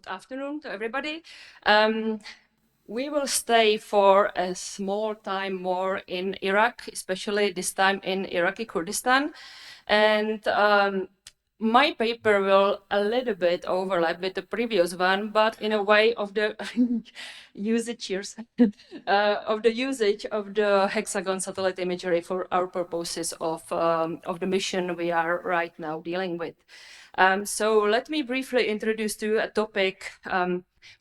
good afternoon to everybody. We will stay for a small time more in Iraq, especially this time in Iraqi Kurdistan. And my paper will a little bit overlap with the previous one, but in a way of the usage of the usage of the hexagon satellite imagery for our purposes of the mission we are right now dealing with. So let me briefly introduce to you a topic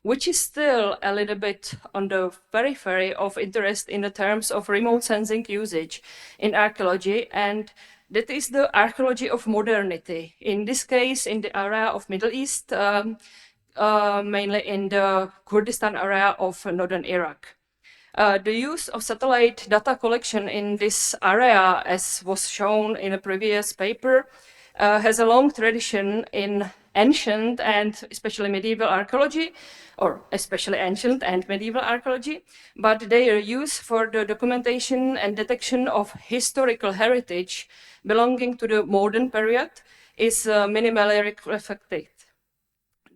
which is still a little bit on the periphery of interest in the terms of remote sensing usage in archaeology, and that is the archaeology of modernity. In this case, in the area of Middle East, mainly in the Kurdistan area of northern Iraq. The use of satellite data collection in this area, as was shown in a previous paper, has a long tradition in ancient and especially medieval archaeology, or especially ancient and medieval archaeology, but their use for the documentation and detection of historical heritage belonging to the modern period is minimally reflected.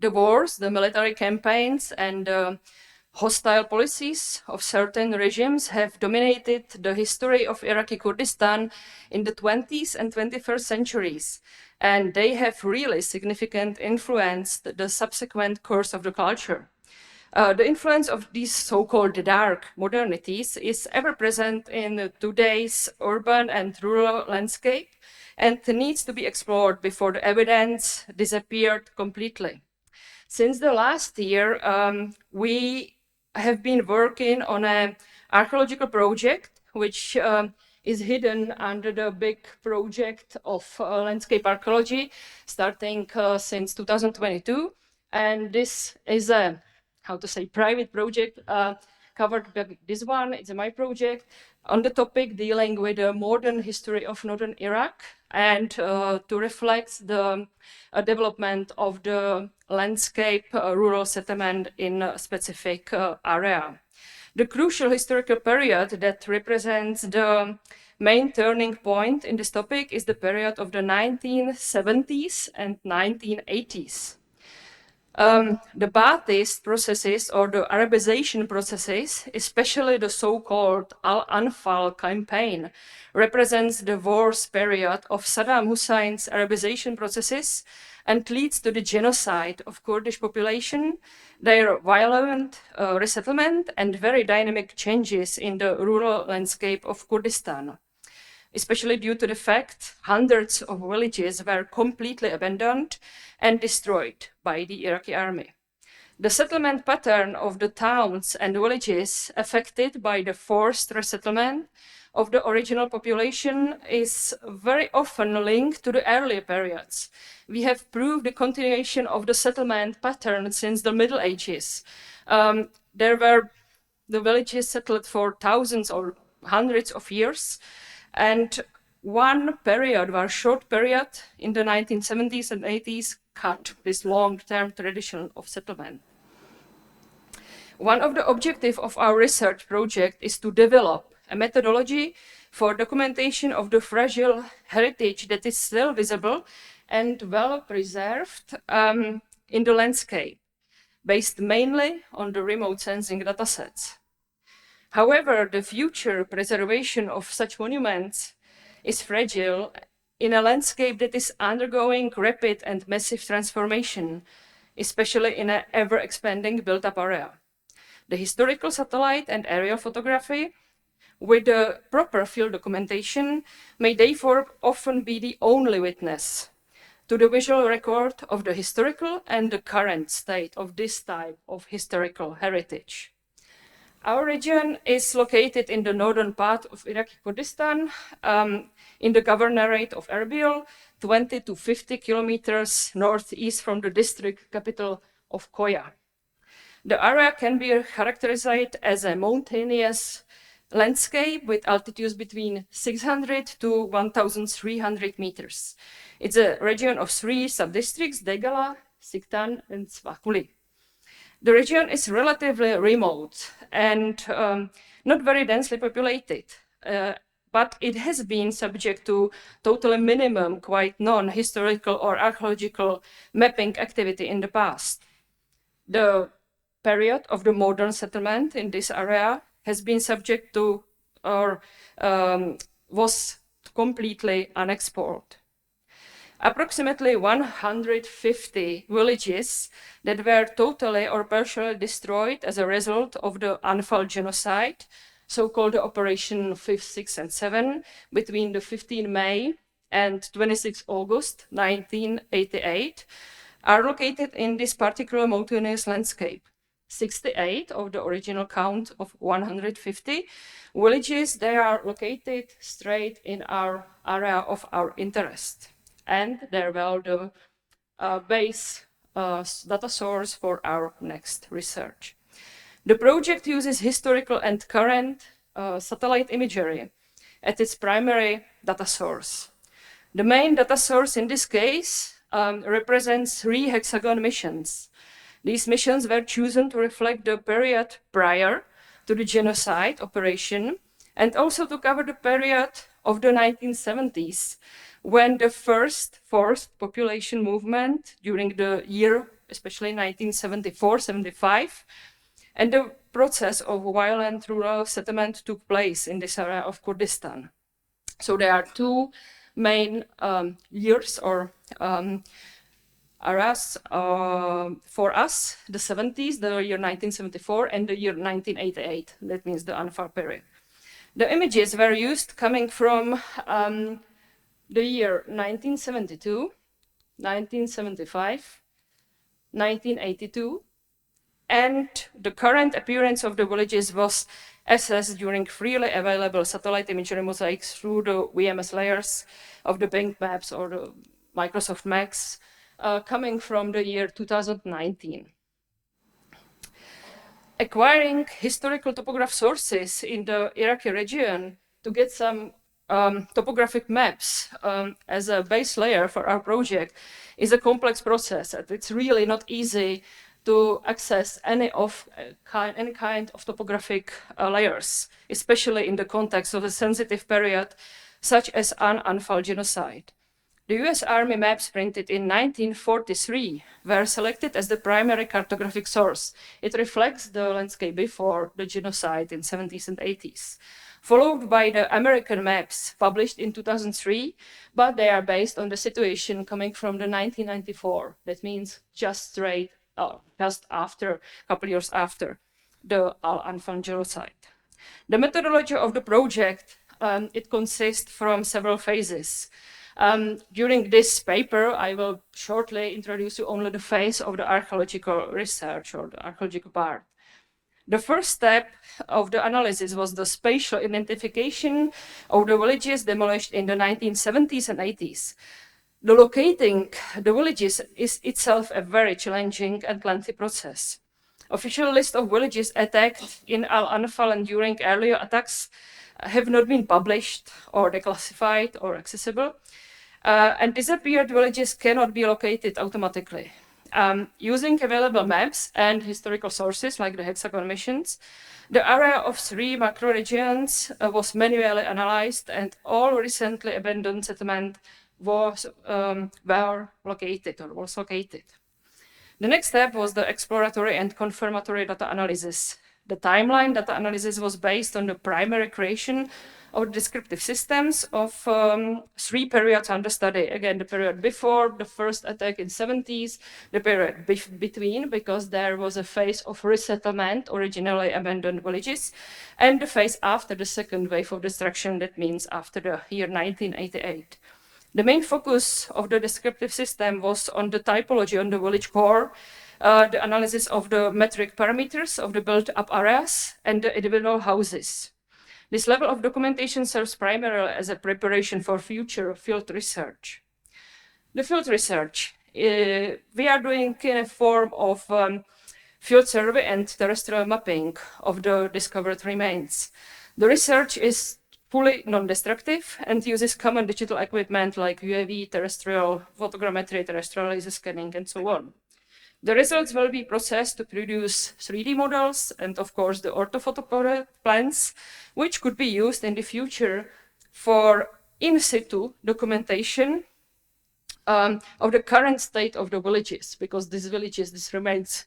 The wars, the military campaigns, and hostile policies of certain regimes have dominated the history of Iraqi Kurdistan in the 20th and 21st centuries, and they have really significant influenced the subsequent course of the culture. The influence of these so-called dark modernities is ever present in today's urban and rural landscape and needs to be explored before the evidence disappeared completely. Since the last year, we have been working on an archaeological project, which is hidden under the big project of landscape archaeology, starting since 2022. And this is a, private project covered by this one. It's my project on the topic dealing with the modern history of northern Iraq and to reflect the development of the landscape rural settlement in a specific area. The crucial historical period that represents the main turning point in this topic is the period of the 1970s and 1980s. The Baathist processes or the Arabization processes, especially the so-called Anfal campaign, represents the wars period of Saddam Hussein's Arabization processes and leads to the genocide of Kurdish population, their violent resettlement, and very dynamic changes in the rural landscape of Kurdistan, especially due to the fact hundreds of villages were completely abandoned and destroyed by the Iraqi army. The settlement pattern of the towns and villages affected by the forced resettlement of the original population is very often linked to the earlier periods. We have proved the continuation of the settlement pattern since the Middle Ages. There were the villages settled for thousands or hundreds of years, and one period, or short period, in the 1970s and 80s cut this long-term tradition of settlement. One of the objectives of our research project is to develop a methodology for documentation of the fragile heritage that is still visible and well preserved in the landscape, based mainly on the remote sensing datasets. However, the future preservation of such monuments is fragile in a landscape that is undergoing rapid and massive transformation, especially in an ever-expanding built-up area. The historical satellite and aerial photography with the proper field documentation may therefore often be the only witness to the visual record of the historical and the current state of this type of historical heritage. Our region is located in the northern part of Iraqi Kurdistan, in the governorate of Erbil, 20 to 50 kilometers northeast from the district capital of Koya. The area can be characterized as a mountainous landscape with altitudes between 600 to 1,300 meters. It's a region of three sub-districts, Degala, Siktan, and Svakuli. The region is relatively remote and not very densely populated, but it has been subject to totally minimum, quite non-historical or archaeological mapping activity in the past. The period of the modern settlement in this area has been subject to or was completely unexplored. Approximately 150 villages that were totally or partially destroyed as a result of the Anfal genocide, so-called Operation 5, 6, and 7, between the 15 May and 26 August 1988, are located in this particular mountainous landscape. 68 of the original count of 150 villages, they are located straight in our area of our interest. And they're well the base data source for our next research. The project uses historical and current satellite imagery as its primary data source. The main data source in this case represents 3 hexagon missions. These missions were chosen to reflect the period prior to the genocide operation and also to cover the period of the 1970s, when the first forced population movement during the year, especially 1974-75, and the process of violent rural settlement took place in this area of Kurdistan. So there are 2 main years or areas for us, the 70s, the year 1974, and the year 1988. That means the Anfal period. The images were used coming from the year 1972, 1975, 1982, and the current appearance of the villages was assessed during freely available satellite imagery mosaics through the VMS layers of the Bing maps or the Microsoft Maps coming from the year 2019. Acquiring historical topograph sources in the Iraqi region to get some topographic maps as a base layer for our project is a complex process. It's really not easy to access any kind of topographic layers, especially in the context of a sensitive period such as an Anfal genocide. The US Army maps printed in 1943 were selected as the primary cartographic source. It reflects the landscape before the genocide in 70s and 80s, followed by the American maps published in 2003, but they are based on the situation coming from the 1994. That means just after, a couple years after the Anfal genocide. The methodology of the project, it consists from several phases. During this paper, I will shortly introduce you only the phase of the archaeological research or the archaeological part. The first step of the analysis was the spatial identification of the villages demolished in the 1970s and 80s. The locating the villages is itself a very challenging and lengthy process. Official list of villages attacked in Al-Anfal and during earlier attacks have not been published or declassified or accessible. And disappeared villages cannot be located automatically. Using available maps and historical sources like the hexagon missions, the area of 3 macro regions was manually analyzed, and all recently abandoned settlement was located. The next step was the exploratory and confirmatory data analysis. The timeline data analysis was based on the primary creation of descriptive systems of 3 periods under study. Again, the period before the first attack in 70s, the period between, because there was a phase of resettlement, originally abandoned villages, and the phase after the second wave of destruction, that means after the year 1988. The main focus of the descriptive system was on the typology on the village core, the analysis of the metric parameters of the built-up areas and the individual houses. This level of documentation serves primarily as a preparation for future field research. The field research, we are doing in a form of field survey and terrestrial mapping of the discovered remains. The research is fully non-destructive and uses common digital equipment like UAV, terrestrial photogrammetry, terrestrial laser scanning, and so on. The results will be processed to produce 3D models and, of course, the orthophoto plans, which could be used in the future for in situ documentation of the current state of the villages, because these villages, these remains,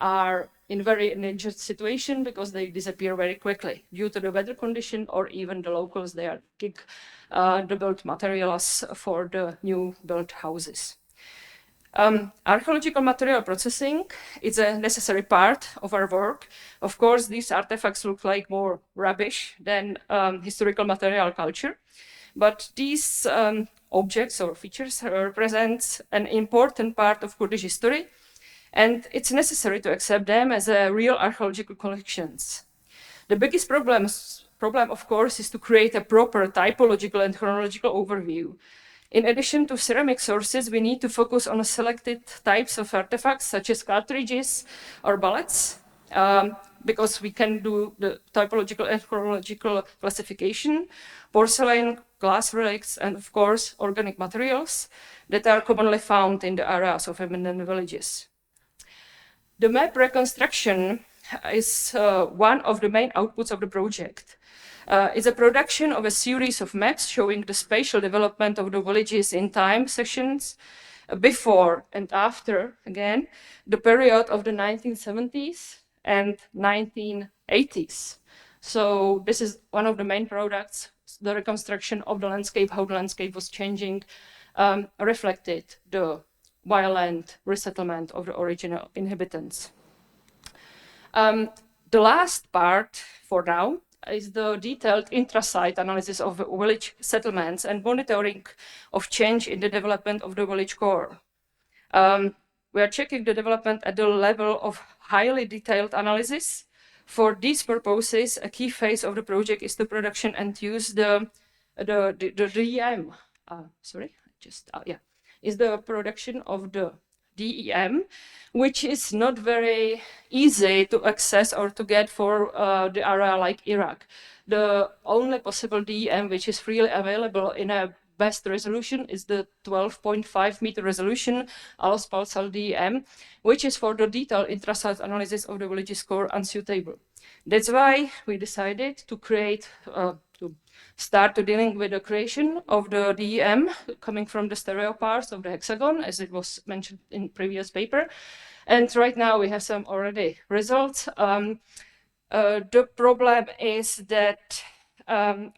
are in very endangered situation because they disappear very quickly due to the weather condition, or even the locals, they are kick the built materials for the new built houses. Archaeological material processing is a necessary part of our work. Of course, these artifacts look like more rubbish than historical material culture, but these objects or features represent an important part of Kurdish history, and it's necessary to accept them as a real archaeological collections. The biggest problem, of course, is to create a proper typological and chronological overview. In addition to ceramic sources, we need to focus on selected types of artifacts, such as cartridges or bullets, because we can do the typological and chronological classification, porcelain, glass relics, and of course, organic materials that are commonly found in the areas of abandoned villages. The map reconstruction is one of the main outputs of the project. It's a production of a series of maps showing the spatial development of the villages in time sections before and after, again, the period of the 1970s and 1980s. So this is one of the main products, the reconstruction of the landscape, how the landscape was changing, reflected the violent resettlement of the original inhabitants. The last part for now is the detailed intra-site analysis of village settlements and monitoring of change in the development of the village core. We are checking the development at the level of highly detailed analysis. For these purposes, a key phase of the project is the production and use the DEM. Is the production of the DEM, which is not very easy to access or to get for the area like Iraq. The only possible DEM which is freely available in a best resolution is the 12.5 meter resolution allospatial DEM, which is for the detailed intra-site analysis of the village's core unsuitable. That's why we decided to create, to start to dealing with the creation of the DEM coming from the stereo parts of the hexagon, as it was mentioned in previous paper. And right now we have some already results. The problem is that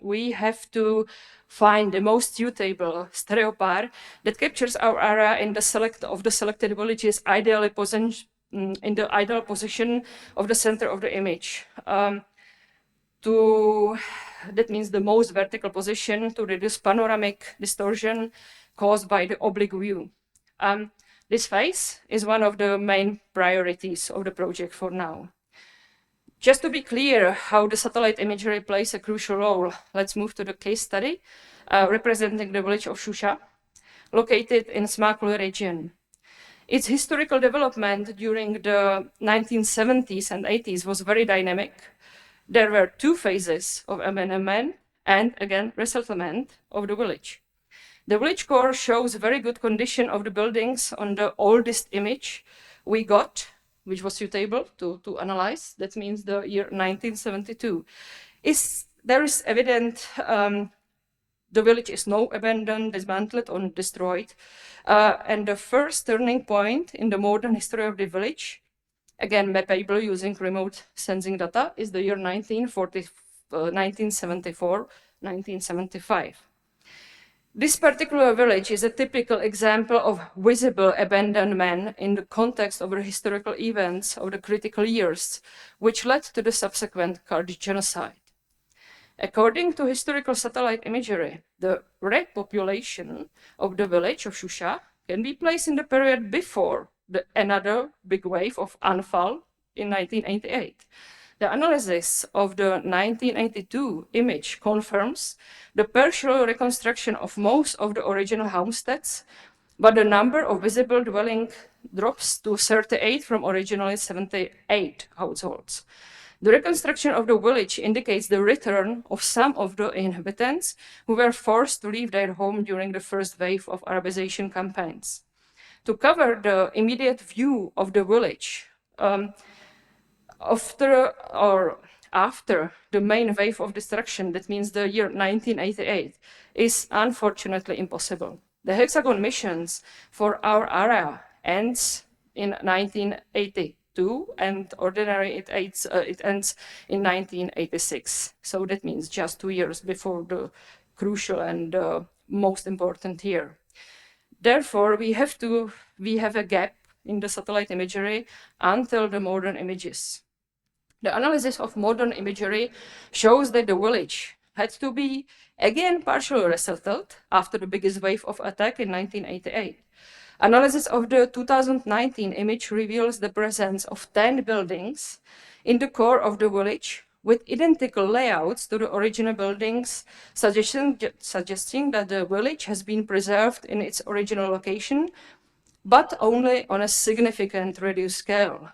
we have to find the most suitable stereo par that captures our area in the selected villages ideally in the ideal position of the center of the image. That means the most vertical position to reduce panoramic distortion caused by the oblique view. This phase is one of the main priorities of the project for now. Just to be clear how the satellite imagery plays a crucial role, let's move to the case study representing the village of Shusha, located in Smakulu region. Its historical development during the 1970s and 80s was very dynamic. There were two phases of abandonment and, again, resettlement of the village. The village core shows very good condition of the buildings on the oldest image we got, which was suitable to analyze. That means the year 1972. There is evident the village is now abandoned, dismantled, or destroyed. And the first turning point in the modern history of the village, again mappable using remote sensing data, is the year 1974, 1975. This particular village is a typical example of visible abandonment in the context of the historical events of the critical years, which led to the subsequent Kurdish genocide. According to historical satellite imagery, the red population of the village of Shusha can be placed in the period before another big wave of Anfal in 1988. The analysis of the 1982 image confirms the partial reconstruction of most of the original homesteads, but the number of visible dwelling drops to 38 from originally 78 households. The reconstruction of the village indicates the return of some of the inhabitants who were forced to leave their home during the first wave of Arabization campaigns. To cover the immediate view of the village, after the main wave of destruction, that means the year 1988, is unfortunately impossible. The Hexagon missions for our area ends in 1982, and ordinary it ends in 1986. So that means just 2 years before the crucial and most important year. Therefore, we have a gap in the satellite imagery until the modern images. The analysis of modern imagery shows that the village had to be again partially resettled after the biggest wave of attack in 1988. Analysis of the 2019 image reveals the presence of 10 buildings in the core of the village with identical layouts to the original buildings, suggesting that the village has been preserved in its original location, but only on a significant reduced scale.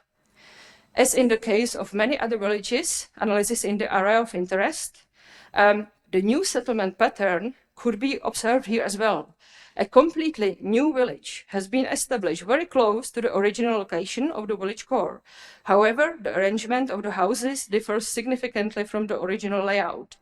As in the case of many other villages, analysis in the area of interest, the new settlement pattern could be observed here as well. A completely new village has been established very close to the original location of the village core. However, the arrangement of the houses differs significantly from the original layout.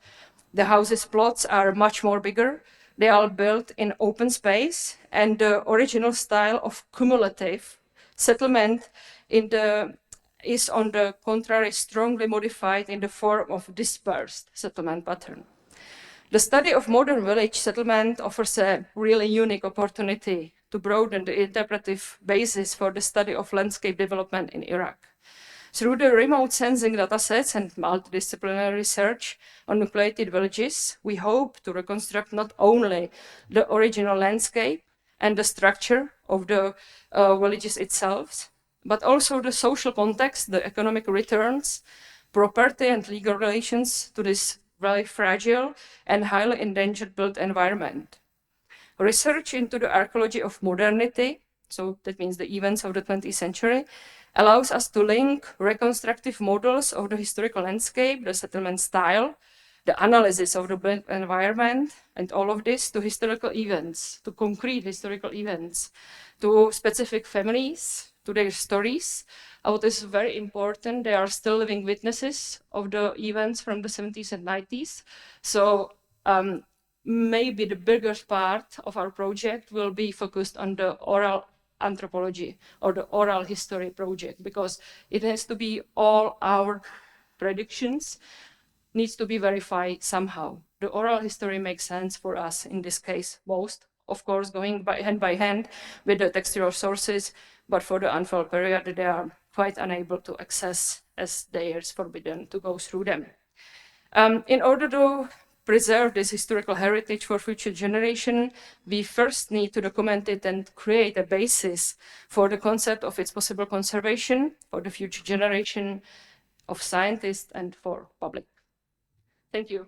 The houses' plots are much more bigger. They are built in open space, and the original style of cumulative settlement is on the contrary strongly modified in the form of dispersed settlement pattern. The study of modern village settlement offers a really unique opportunity to broaden the interpretive basis for the study of landscape development in Iraq. Through the remote sensing datasets and multidisciplinary research on nucleated villages, we hope to reconstruct not only the original landscape and the structure of the villages itself, but also the social context, the economic returns, property and legal relations to this very fragile and highly endangered built environment. Research into the archaeology of modernity, so that means the events of the 20th century, allows us to link reconstructive models of the historical landscape, the settlement style, the analysis of the built environment, and all of this to historical events, to concrete historical events, to specific families, to their stories. What is very important, they are still living witnesses of the events from the 70s and 90s. So maybe the biggest part of our project will be focused on the oral anthropology or the oral history project, because it has to be all our predictions needs to be verified somehow. The oral history makes sense for us in this case most, of course, going by hand with the textual sources, but for the Anfal period, they are quite unable to access as they are forbidden to go through them. In order to preserve this historical heritage for future generation, we first need to document it and create a basis for the concept of its possible conservation for the future generation of scientists and for public. Thank you.